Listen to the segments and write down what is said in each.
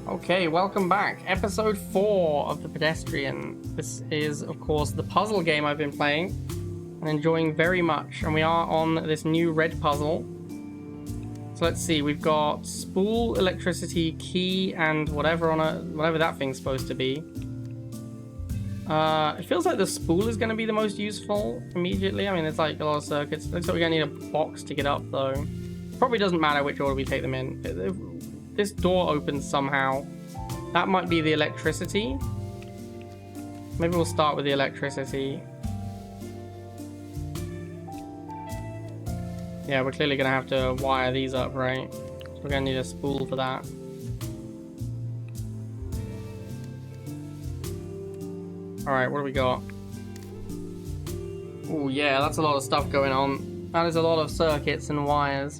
Okay, welcome back. Episode 4 of the Pedestrian. This is, of course, the puzzle game I've been playing and enjoying very much. And we are on this new red puzzle. So let's see, we've got spool, electricity, key, and whatever that thing's supposed to be. It feels like the spool is going to be the most useful immediately. I mean, it's like a lot of circuits. Looks like we're going to need a box to get up, though. Probably doesn't matter which order we take them in. This door opens somehow. That might be the electricity. Maybe we'll start with the electricity. Yeah, we're clearly going to have to wire these up, right? So we're going to need a spool for that. Alright, what do we got? Oh yeah, that's a lot of stuff going on. That is a lot of circuits and wires.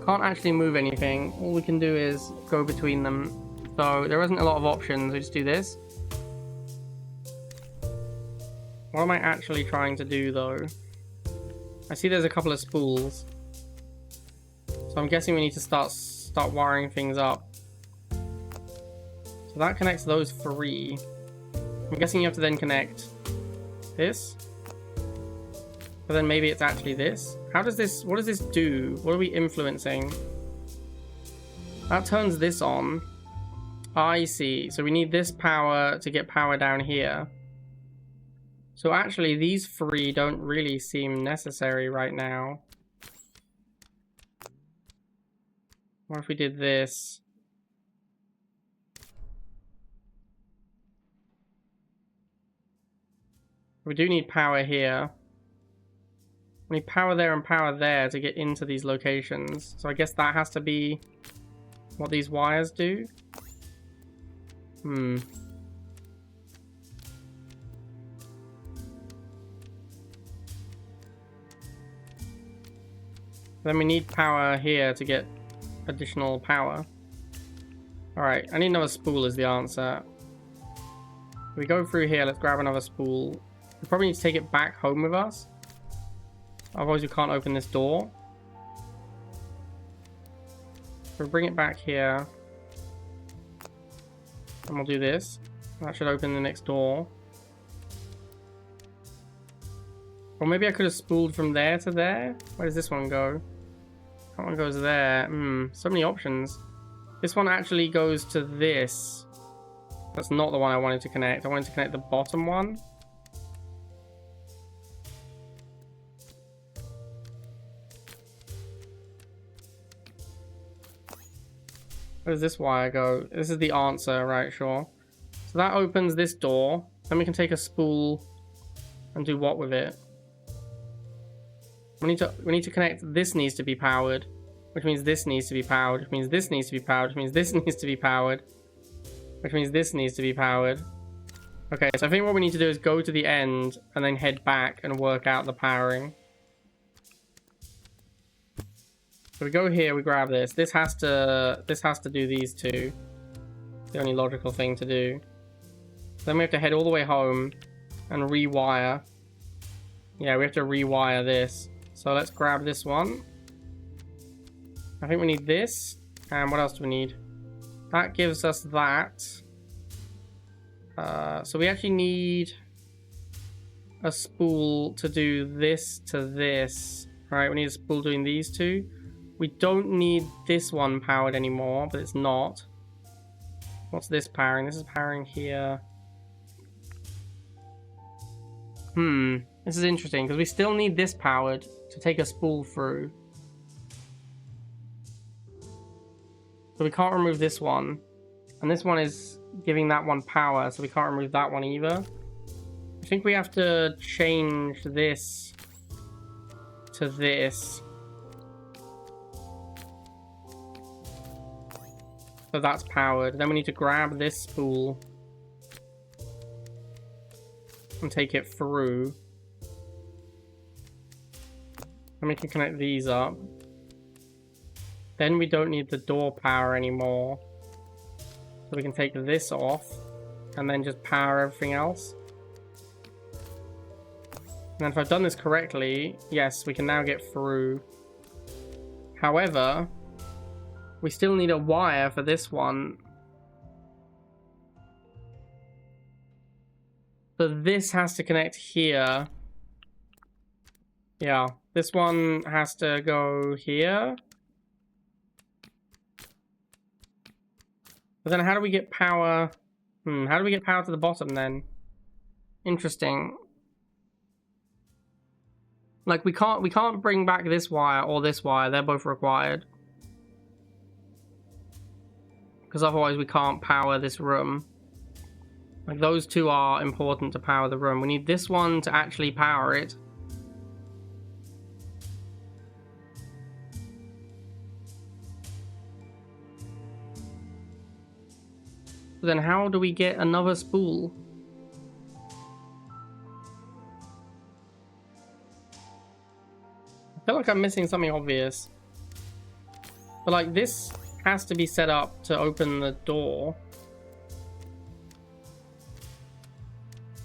Can't actually move anything. All we can do is go between them. So there isn't a lot of options. We just do this. What am I actually trying to do though? I see there's a couple of spools. So I'm guessing we need to start wiring things up. So that connects those 3. I'm guessing you have to then connect this. But then maybe it's actually this. How does this, what does this do? What are we influencing? That turns this on. I see. So we need this power to get power down here. So actually these 3 don't really seem necessary right now. What if we did this? We do need power here. We need power there and power there to get into these locations. So I guess that has to be what these wires do. Then we need power here to get additional power. Alright, I need another spool is the answer. We go through here, let's grab another spool. We probably need to take it back home with us. Otherwise we can't open this door. We'll bring it back here. And we'll do this. That should open the next door. Or maybe I could have spooled from there to there. Where does this one go? That one goes there. So many options. This one actually goes to this. That's not the one I wanted to connect. I wanted to connect the bottom one. Where does this wire go? This is the answer, right? Sure. So that opens this door. Then we can take a spool and do what with it? We need to connect. This needs to be powered, which means this needs to be powered, which means this needs to be powered, which means this needs to be powered, which means this needs to be powered. Okay, so I think what we need to do is go to the end and then head back and work out the powering. So we go here, we grab this. This has to do these 2. The only logical thing to do. Then we have to head all the way home and rewire. Yeah, we have to rewire this. So let's grab this one. I think we need this. And what else do we need? That gives us that. So we actually need a spool to do this to this. Right, we need a spool doing these 2. We don't need this one powered anymore, but it's not. What's this powering? This is powering here. This is interesting, because we still need this powered to take a spool through. So we can't remove this one. And this one is giving that one power, so we can't remove that one either. I think we have to change this to this. So that's powered. Then we need to grab this spool and take it through. And we can connect these up. Then we don't need the door power anymore. So we can take this off and then just power everything else. And then if I've done this correctly, yes, we can now get through. However, We still need a wire for this one. But this has to connect here. Yeah, this one has to go here. But then how do we get power? How do we get power to the bottom then? Interesting. Like we can't bring back this wire or this wire. They're both required. Because otherwise we can't power this room. Like those two are important to power the room. We need this one to actually power it. But then how do we get another spool? I feel like I'm missing something obvious. But like this has to be set up to open the door.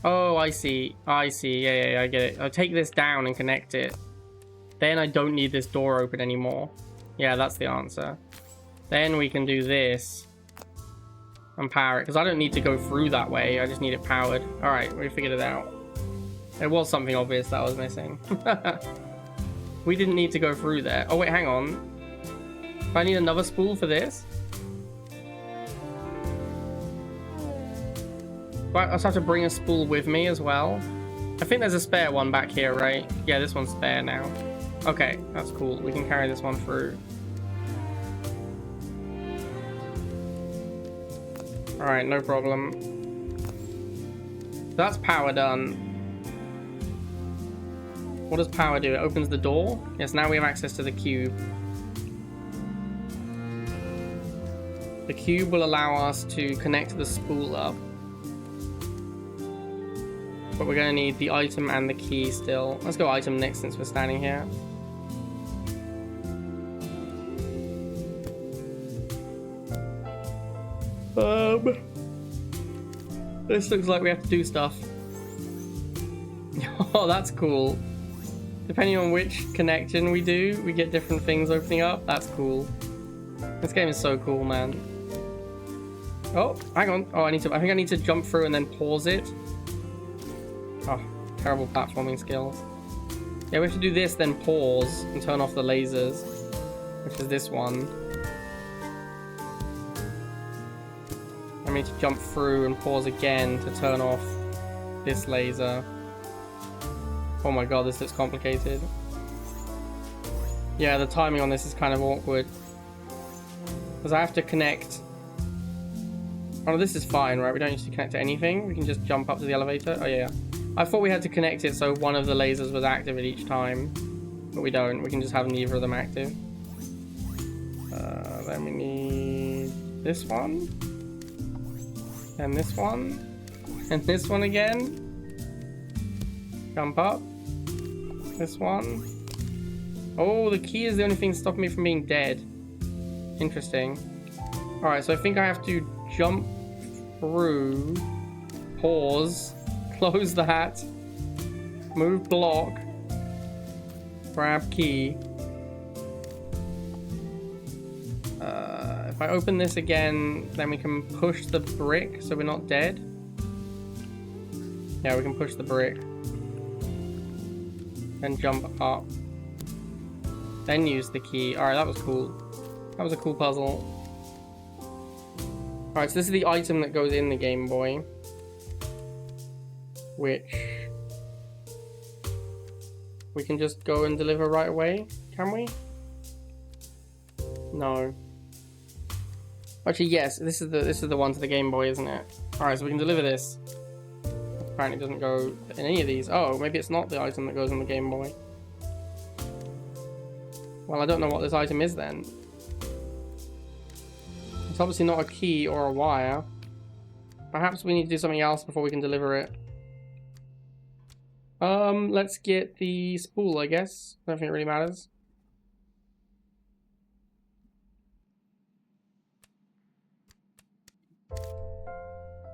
Oh, I see. I see. Yeah, I get it. I'll take this down and connect it. Then I don't need this door open anymore. Yeah, that's the answer. Then we can do this and power it. Because I don't need to go through that way. I just need it powered. Alright, we figured it out. There was something obvious that I was missing. We didn't need to go through there. Oh, wait, hang on. Do I need another spool for this? I also have to bring a spool with me as well. I think there's a spare one back here, right? Yeah, this one's spare now. Okay, that's cool. We can carry this one through. Alright, no problem. That's power done. What does power do? It opens the door? Yes, now we have access to the cube. The cube will allow us to connect the spool up. But we're going to need the item and the key still. Let's go item next since we're standing here. This looks like we have to do stuff. Oh, that's cool. Depending on which connection we do, we get different things opening up. That's cool. This game is so cool, man. Oh, hang on. Oh, I think I need to jump through and then pause it. Oh, terrible platforming skills. Yeah, we have to do this, then pause and turn off the lasers, which is this one. I need to jump through and pause again to turn off this laser. Oh my god, this looks complicated. Yeah, the timing on this is kind of awkward. Because I have to connect... Oh, this is fine, right? We don't need to connect to anything. We can just jump up to the elevator. Oh, yeah. I thought we had to connect it so one of the lasers was active at each time. But we don't. We can just have neither of them active. Then we need this one. And this one. And this one again. Jump up. This one. Oh, the key is the only thing stopping me from being dead. Interesting. Alright, so I think I have to jump through, pause, close that, move block, grab key. If I open this again, then we can push the brick so we're not dead. Yeah, we can push the brick. Then jump up. Then use the key. Alright, that was cool. That was a cool puzzle. Alright, so this is the item that goes in the Game Boy. Which... we can just go and deliver right away, can we? No. Actually, yes, this is the one to the Game Boy, isn't it? Alright, so we can deliver this. Apparently it doesn't go in any of these. Oh, maybe it's not the item that goes on the Game Boy. Well, I don't know what this item is then. It's obviously not a key or a wire. Perhaps we need to do something else before we can deliver it. Let's get the spool, I guess. I don't think it really matters.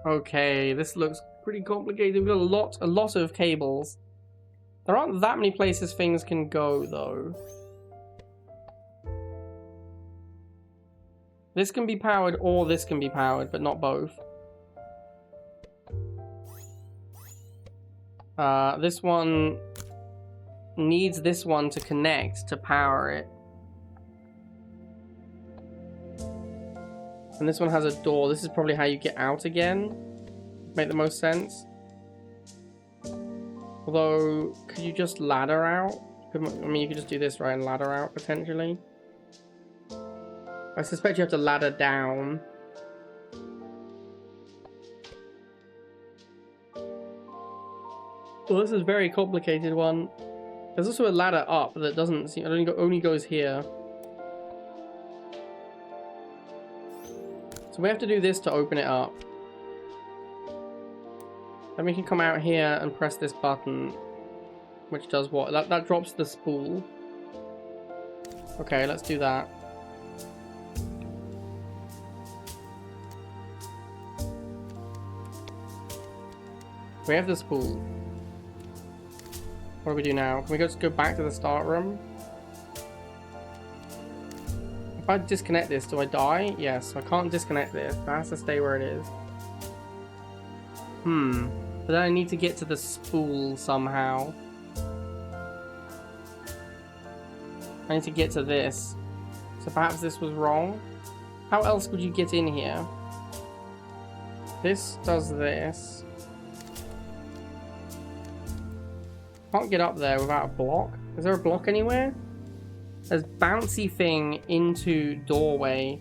Okay, this looks pretty complicated. We've got a lot of cables. There aren't that many places things can go, though. This can be powered or this can be powered, but not both. This one needs this one to connect to power it. And this one has a door. This is probably how you get out again. Make the most sense. Although, could you just ladder out? I mean, you could just do this, right, and ladder out, potentially. I suspect you have to ladder down. Well, this is a very complicated one. There's also a ladder up that doesn't seem... It only goes here. So we have to do this to open it up. Then we can come out here and press this button. Which does what? That drops the spool. Okay, let's do that. We have the spool. What do we do now? Can we just go back to the start room? If I disconnect this, do I die? Yes, I can't disconnect this. That has to stay where it is. But then I need to get to the spool somehow. I need to get to this. So perhaps this was wrong? How else would you get in here? This does this. Can't get up there without a block. Is there a block anywhere? There's bouncy thing into doorway.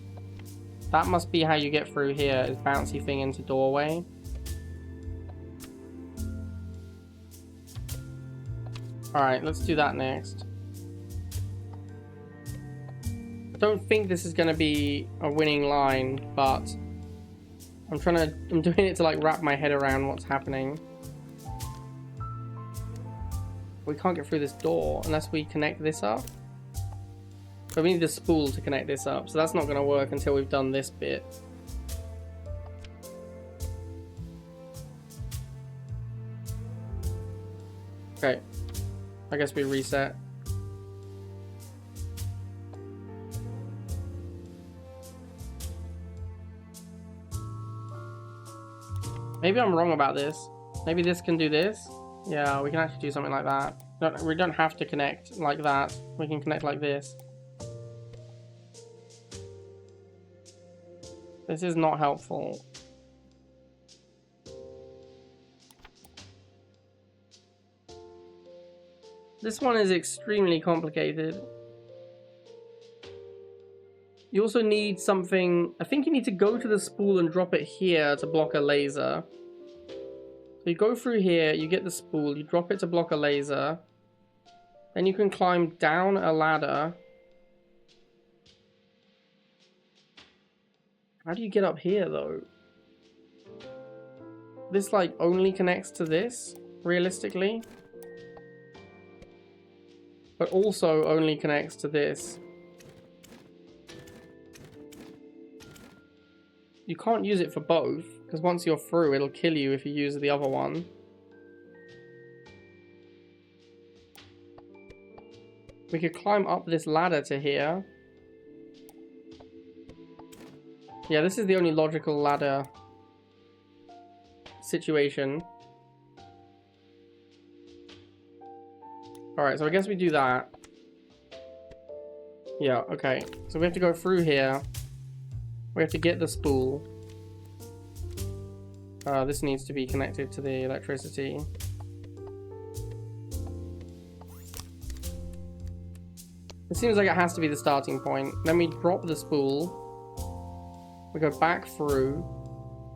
That must be how you get through here, is bouncy thing into doorway. Alright, let's do that next. I don't think this is going to be a winning line, but I'm doing it to like wrap my head around what's happening. We can't get through this door unless we connect this up. So we need the spool to connect this up. So that's not going to work until we've done this bit. Okay. I guess we reset. Maybe I'm wrong about this. Maybe this can do this. Yeah, we can actually do something like that. We don't have to connect like that. We can connect like this. This is not helpful. This one is extremely complicated. You also need something... I think you need to go to the spool and drop it here to block a laser. So you go through here, you get the spool, you drop it to block a laser. Then you can climb down a ladder. How do you get up here, though? This, like, only connects to this, realistically. But also only connects to this. You can't use it for both, because once you're through, it'll kill you if you use the other one. We could climb up this ladder to here. Yeah, this is the only logical ladder situation. Alright, so I guess we do that. Yeah, okay. So we have to go through here. We have to get the spool. This needs to be connected to the electricity. It seems like it has to be the starting point. Then we drop the spool. We go back through.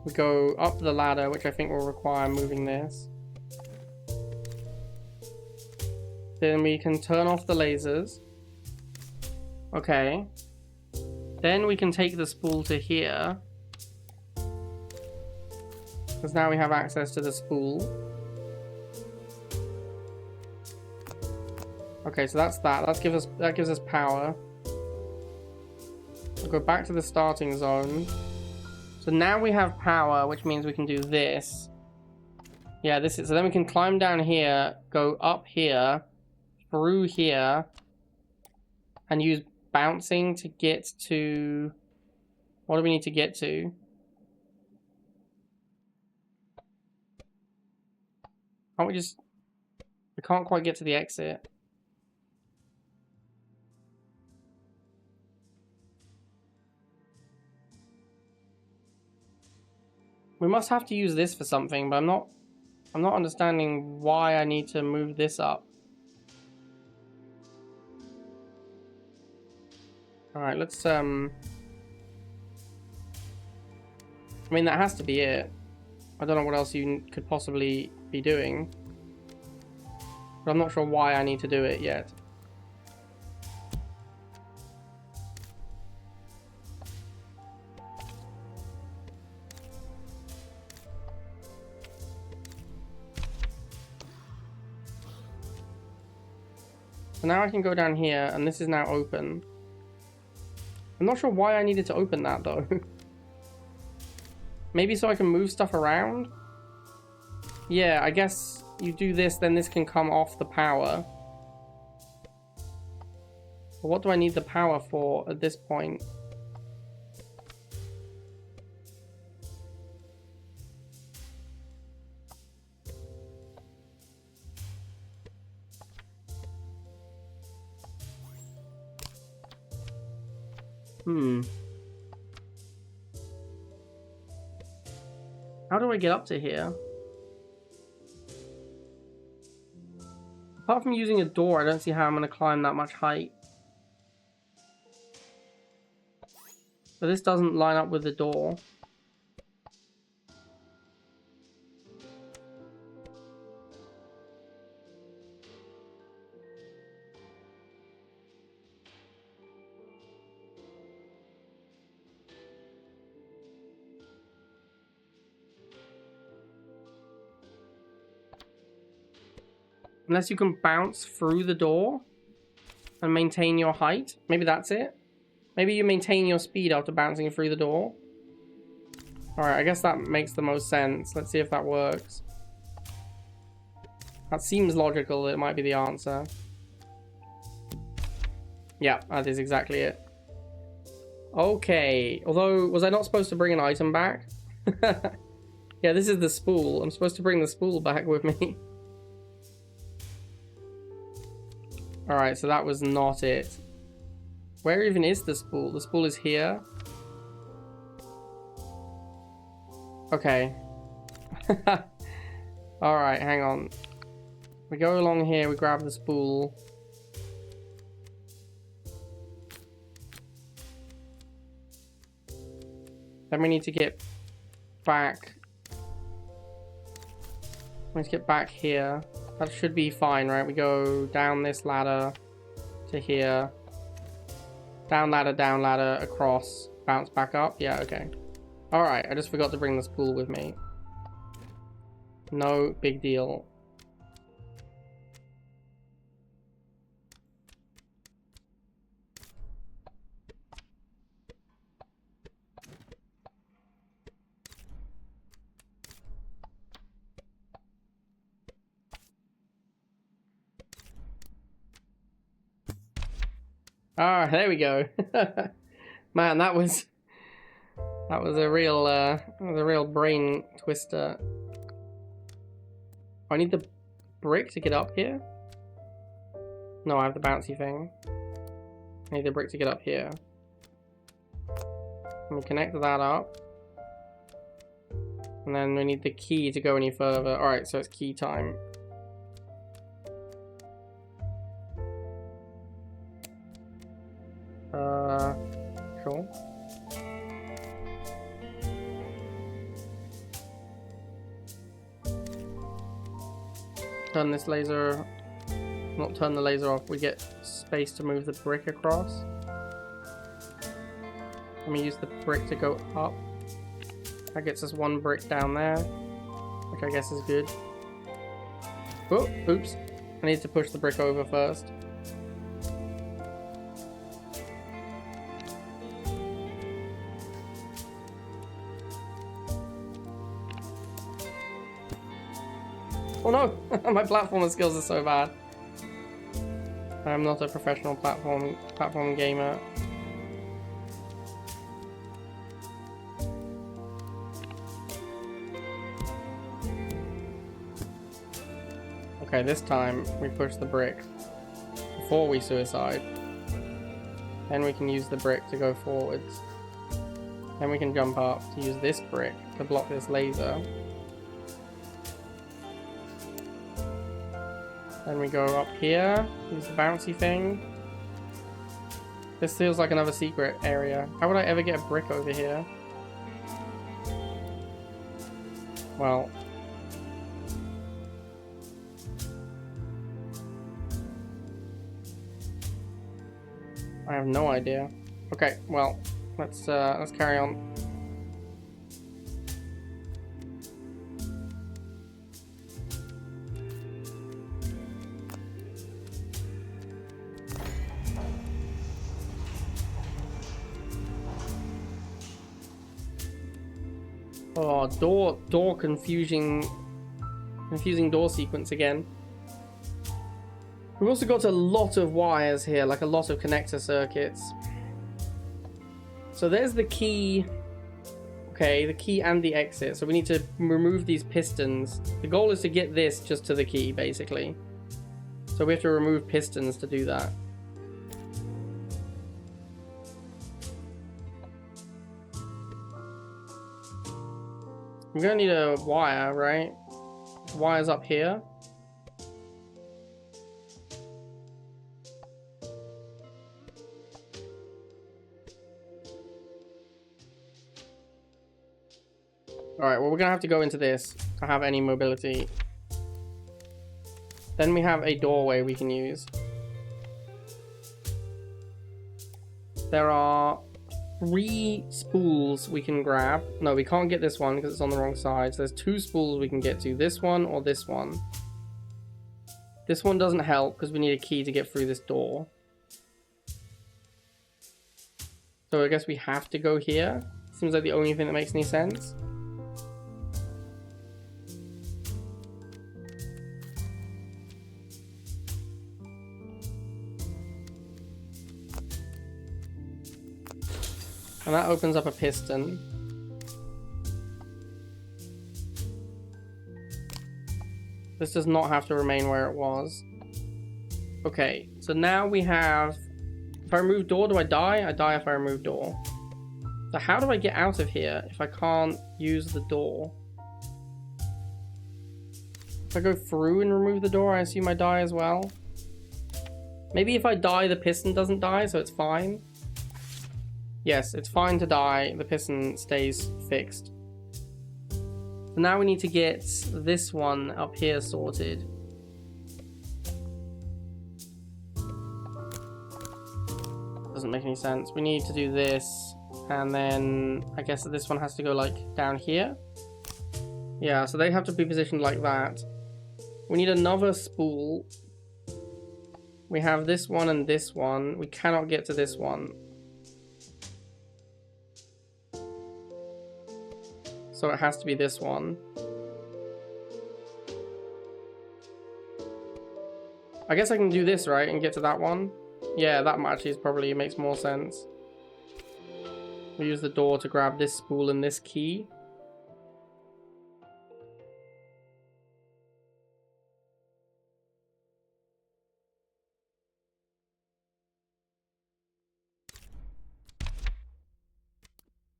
We go up the ladder, which I think will require moving this. Then we can turn off the lasers. Okay. Then we can take the spool to here. Because now we have access to the spool. Okay, so that's that. That gives us power. We'll go back to the starting zone. So now we have power, which means we can do this. Yeah, this is... So then we can climb down here, go up here, through here, and use bouncing to get to What do we need to get to? Can't we just... We can't quite get to the exit. We must have to use this for something, but I'm not understanding why I need to move this up. Alright, let's I mean, that has to be it. I don't know what else you could possibly be doing. But I'm not sure why I need to do it yet. So now I can go down here, and this is now open. I'm not sure why I needed to open that, though. Maybe so I can move stuff around? Yeah, I guess you do this, then this can come off the power. But what do I need the power for at this point? How do I get up to here? Apart from using a door, I don't see how I'm going to climb that much height. But this doesn't line up with the door. Unless you can bounce through the door and maintain your height. Maybe that's it. Maybe you maintain your speed after bouncing through the door. Alright, I guess that makes the most sense. Let's see if that works. That seems logical. It might be the answer. Yeah, that is exactly it. Okay. Although, was I not supposed to bring an item back? Yeah, this is the spool. I'm supposed to bring the spool back with me. Alright, so that was not it. Where even is the spool? The spool is here. Okay. Alright, hang on. We go along here, we grab the spool. Then we need to get back. Let's get back here. That should be fine, right? We go down this ladder to here. Down ladder, across. Bounce back up. Yeah, okay. Alright, I just forgot to bring the spool with me. No big deal. Ah, there we go. Man, that was a real brain twister. I need the brick to get up here? No, I have the bouncy thing. I need the brick to get up here. Let me connect that up. And then we need the key to go any further. Alright, so it's key time. Sure. Turn this laser, not turn the laser off, we get space to move the brick across. Let me use the brick to go up. That gets us one brick down there, which I guess is good. Oh, oops. I need to push the brick over first. Oh no! My platformer skills are so bad. I'm not a professional platform gamer. Okay, this time we push the brick before we suicide. Then we can use the brick to go forwards. Then we can jump up to use this brick to block this laser. Then we go up here, use the bouncy thing. This feels like another secret area. How would I ever get a brick over here? Well. I have no idea. Okay, well, let's carry on. Oh, door confusing door sequence again. We've also got a lot of wires here, like a lot of connector circuits. So there's the key. Okay, the key and the exit. So we need to remove these pistons. The goal is to get this just to the key, basically. So we have to remove pistons to do that. I'm gonna need a wire, right? Wire's up here. Alright, well, we're gonna have to go into this to have any mobility. Then we have a doorway we can use. There are 3 spools we can grab. No, we can't get this one because it's on the wrong side. So there's 2 spools we can get to. This one or this one. This one doesn't help because we need a key to get through this door. So I guess we have to go here. Seems like the only thing that makes any sense. And that opens up a piston. This does not have to remain where it was. Okay, so now we have... If I remove door, do I die? I die if I remove door. So how do I get out of here if I can't use the door? If I go through and remove the door, I assume I die as well. Maybe if I die, the piston doesn't die, so it's fine. Yes, it's fine to die. The piston stays fixed. So now we need to get this one up here sorted. Doesn't make any sense. We need to do this, and then I guess this one has to go like down here. Yeah, so they have to be positioned like that. We need another spool. We have this one and this one. We cannot get to this one. So it has to be this one. I guess I can do this, right, and get to that one. Yeah, that actually is probably makes more sense. We use the door to grab this spool and this key.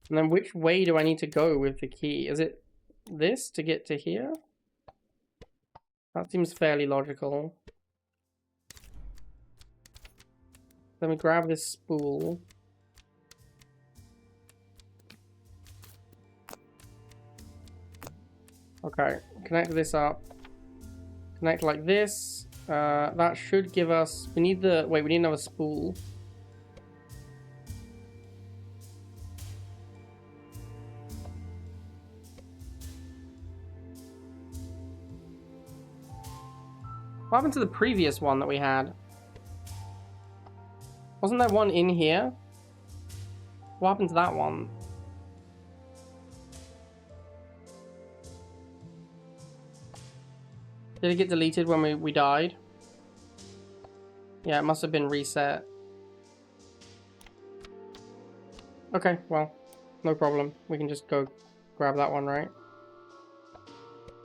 And then which way do I need to go with the key? Is it this to get to here? That seems fairly logical. Then we grab this spool. Okay, connect this up. Connect like this. That should give us... We need the... Wait, we need another spool. What happened to the previous one that we had? Wasn't there one in here? What happened to that one? Did it get deleted when we died? Yeah, it must have been reset. Okay, well, no problem. We can just go grab that one, right?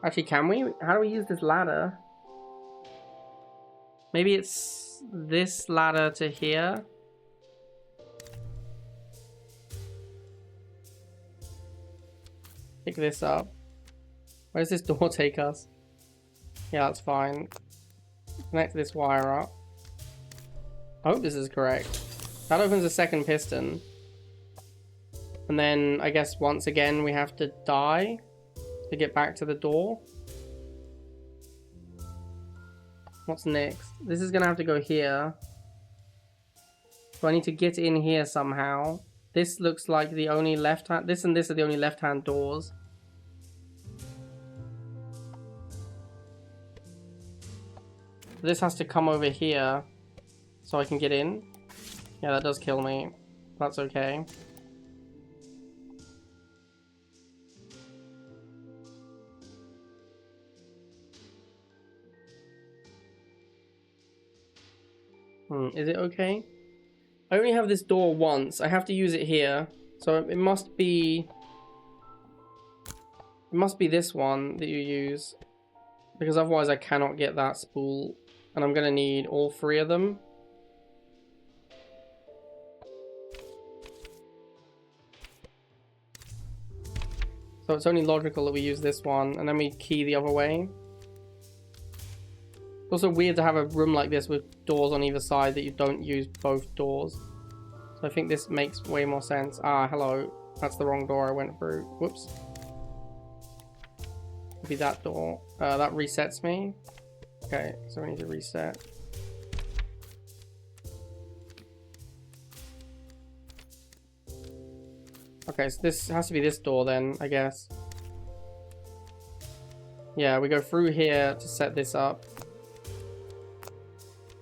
Actually, can we? How do we use this ladder? Maybe it's this ladder to here. Pick this up. Where does this door take us? Yeah, that's fine. Connect this wire up. I hope this is correct. That opens a second piston. And then I guess once again we have to die to get back to the door. What's next? This is gonna have to go here. So I need to get in here somehow. This looks like the only left hand. This and this are the only left hand doors. This has to come over here so I can get in. Yeah, that does kill me. That's okay. Is it okay? I only have this door once. I have to use it here. So it must be... It must be this one that you use. Because otherwise I cannot get that spool. And I'm going to need all three of them. So it's only logical that we use this one. And then we key the other way. It's also weird to have a room like this with doors on either side that you don't use both doors. So I think this makes way more sense. Ah, hello. That's the wrong door I went through. Whoops. Maybe that door. That resets me. Okay, so we need to reset. Okay, so this has to be this door then, I guess. Yeah, we go through here to set this up.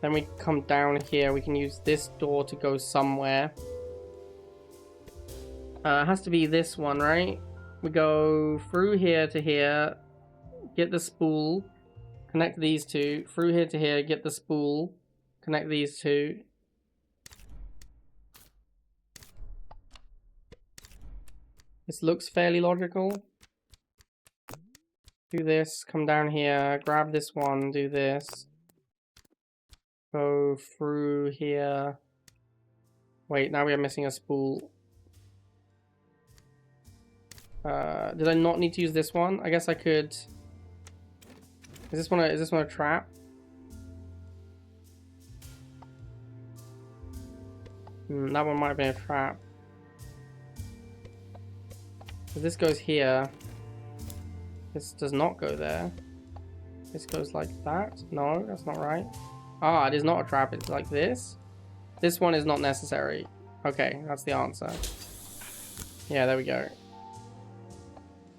Then we come down here. We can use this door to go somewhere. It has to be this one, right? We go through here to here. Get the spool. Connect these two. Through here to here. Get the spool. Connect these two. This looks fairly logical. Do this. Come down here. Grab this one. Do this. Go through here. Wait, now we are missing a spool. Did I not need to use this one? I guess I could. Is this one a trap? That one might have been a trap. So this goes here. This does not go there. This goes like that. No, that's not right. Ah, it is not a trap. It's like this. This one is not necessary. Okay, that's the answer. Yeah, there we go.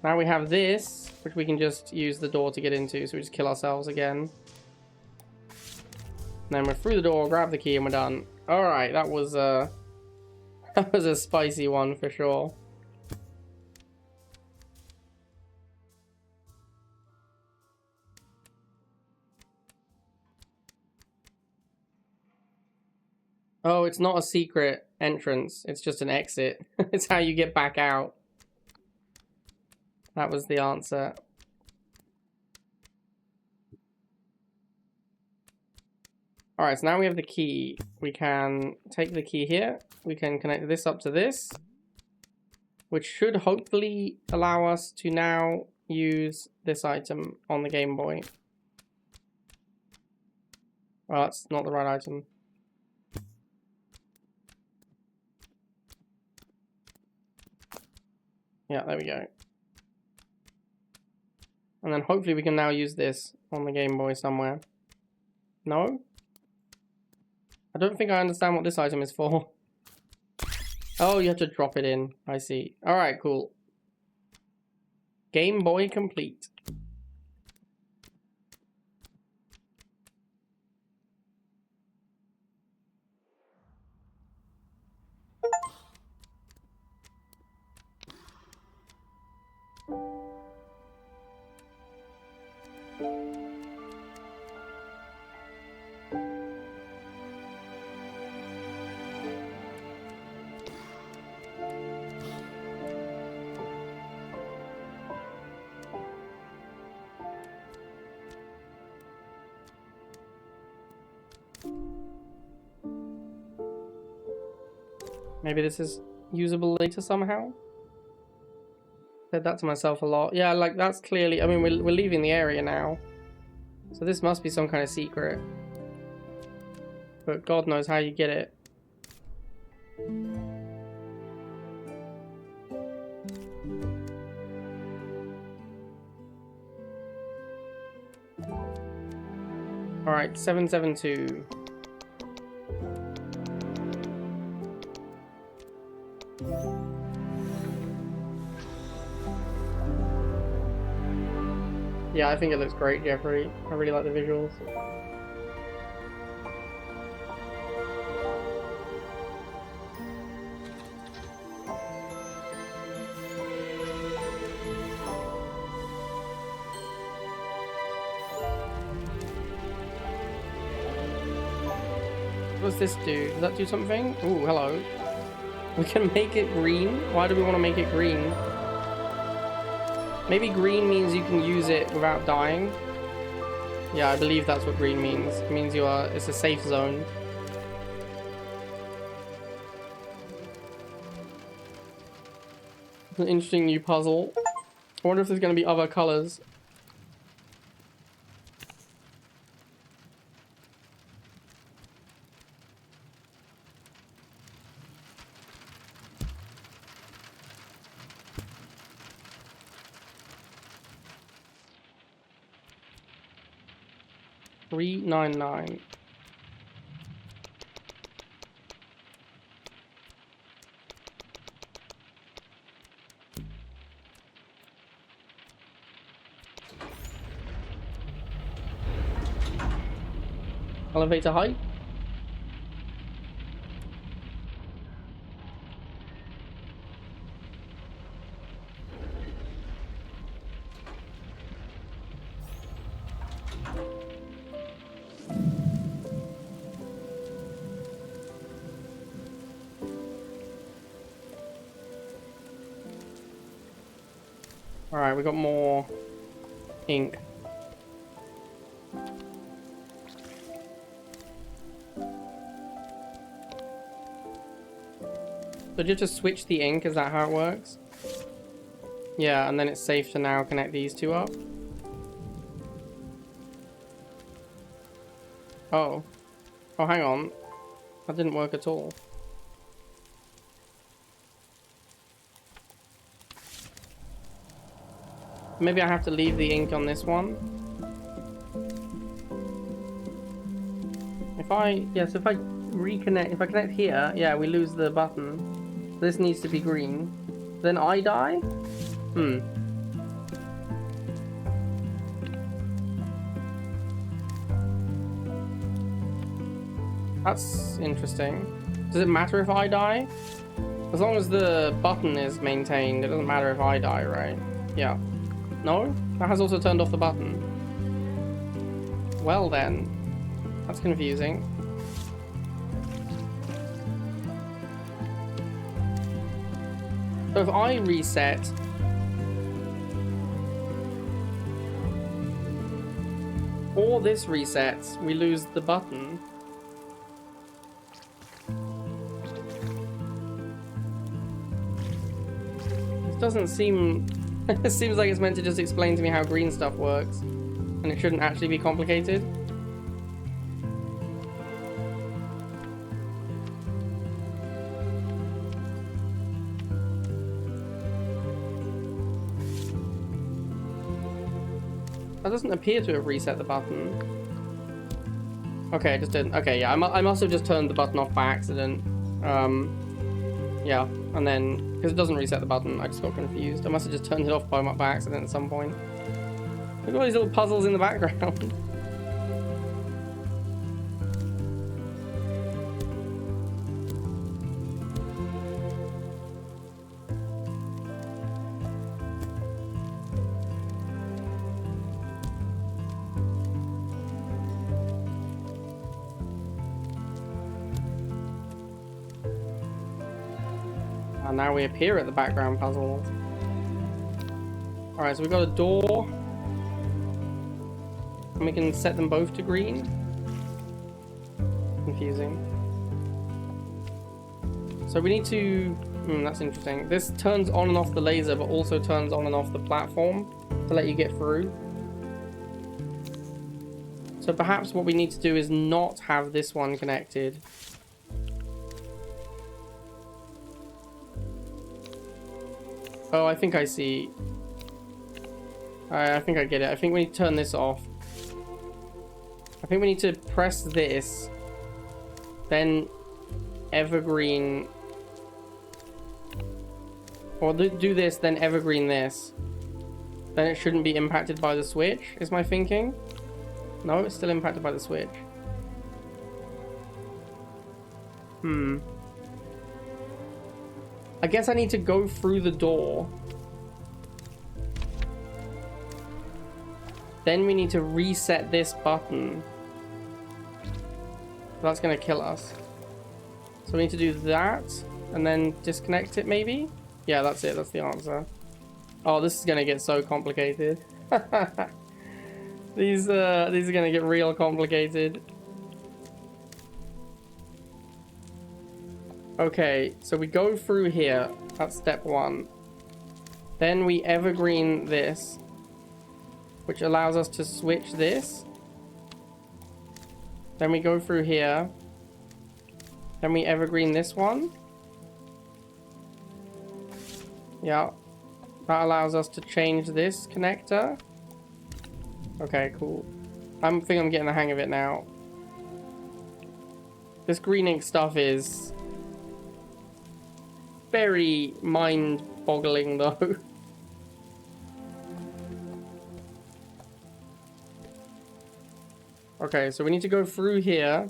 Now we have this, which we can just use the door to get into. So we just kill ourselves again. And then we're through the door, grab the key, and we're done. Alright, that was that was a spicy one for sure. Oh, it's not a secret entrance. It's just an exit. It's how you get back out. That was the answer. Alright, so now we have the key. We can take the key here. We can connect this up to this, which should hopefully allow us to now use this item on the Game Boy. Well, that's not the right item. Yeah, there we go. And then hopefully we can now use this on the Game Boy somewhere. No? I don't think I understand what this item is for. Oh, you have to drop it in. I see. Alright, cool. Game Boy complete. Maybe this is usable later somehow? Said that to myself a lot. Yeah, like that's clearly, I mean, we're leaving the area now. So this must be some kind of secret. But God knows how you get it. Alright, 772. Yeah, I think it looks great, Jeffrey. I really like the visuals. What does this do? Does that do something? Ooh, hello. We can make it green? Why do we want to make it green? Maybe green means you can use it without dying. Yeah, I believe that's what green means. It means it's a safe zone. It's an interesting new puzzle. I wonder if there's going to be other colors. $3.99. Elevator height. Alright, we got more ink. So do you just switch the ink? Is that how it works? Yeah, and then it's safe to now connect these two up. Oh. Oh, hang on. That didn't work at all. Maybe I have to leave the ink on this one. If I reconnect, if I connect here, yeah, we lose the button. This needs to be green. Then I die? Hmm. That's interesting. Does it matter if I die? As long as the button is maintained, it doesn't matter if I die, right? Yeah. No? That has also turned off the button. Well then. That's confusing. So if I reset... or this resets, we lose the button. This doesn't seem... it seems like it's meant to just explain to me how green stuff works. And it shouldn't actually be complicated. That doesn't appear to have reset the button. Okay, I just didn't. Okay, yeah, I must have just turned the button off by accident. Yeah, and then, because it doesn't reset the button, I just got confused. I must have just turned it off by accident at some point. Look at all these little puzzles in the background. And now we appear at the background puzzle. Alright, so we've got a door. And we can set them both to green. Confusing. So So we need to... that's interesting. This turns on and off the laser, but also turns on and off the platform to let you get through. So perhaps what we need to do is not have this one connected. Oh, I think I see. I think I get it. I think we need to turn this off. I think we need to press this, then evergreen, or do this, then evergreen this. Then it shouldn't be impacted by the switch, is my thinking. No, it's still impacted by the switch. I guess I need to go through the door. Then we need to reset this button. That's going to kill us. So we need to do that and then disconnect it maybe? Yeah, that's it. That's the answer. Oh, this is going to get so complicated. These are going to get real complicated. Okay, so we go through here. That's step one. Then we evergreen this, which allows us to switch this. Then we go through here. Then we evergreen this one. Yeah. That allows us to change this connector. Okay, cool. I think I'm getting the hang of it now. This green ink stuff is very mind-boggling, though. Okay, so we need to go through here.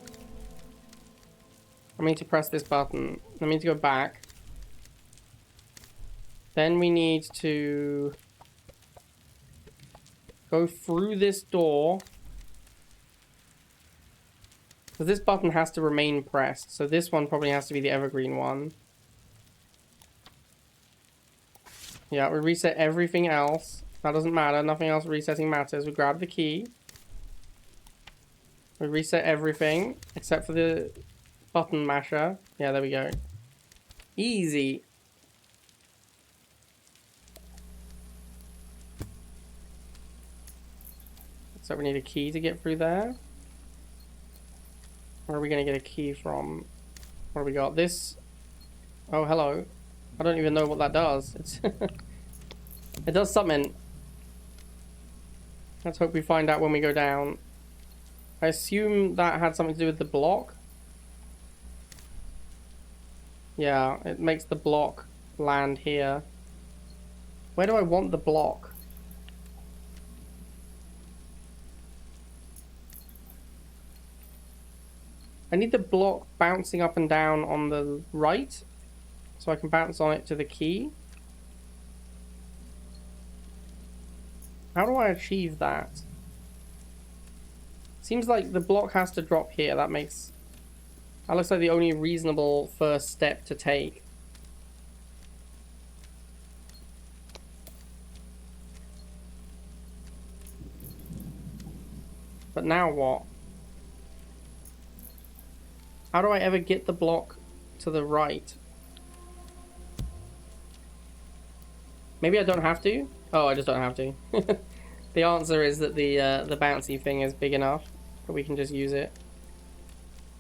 I need to press this button. I need to go back. Then we need to go through this door. So this button has to remain pressed. So this one probably has to be the evergreen one. Yeah, we reset everything else. That doesn't matter. Nothing else resetting matters. We grab the key. We reset everything except for the button masher. Yeah, there we go. Easy. So we need a key to get through there. Where are we going to get a key from? What do we got? This. Oh, hello. I don't even know what that does. It's it does something. Let's hope we find out when we go down. I assume that had something to do with the block. Yeah, it makes the block land here. Where do I want the block? I need the block bouncing up and down on the right, so I can bounce on it to the key. How do I achieve that? Seems like the block has to drop here. That looks like the only reasonable first step to take. But now what? How do I ever get the block to the right? Maybe I don't have to? Oh, I just don't have to. The answer is that the bouncy thing is big enough that we can just use it.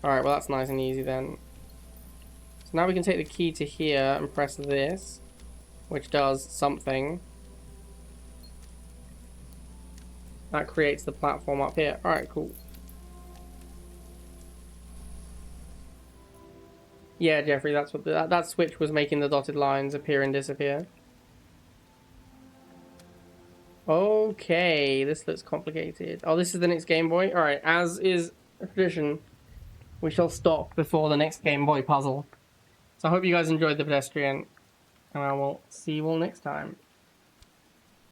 Alright, well that's nice and easy then. So now we can take the key to here and press this, which does something. That creates the platform up here. Alright, cool. Yeah, Jeffrey, that's what that switch was making the dotted lines appear and disappear. Okay, this looks complicated. Oh, this is the next Game Boy? Alright, as is tradition, we shall stop before the next Game Boy puzzle. So I hope you guys enjoyed the Pedestrian, and I will see you all next time.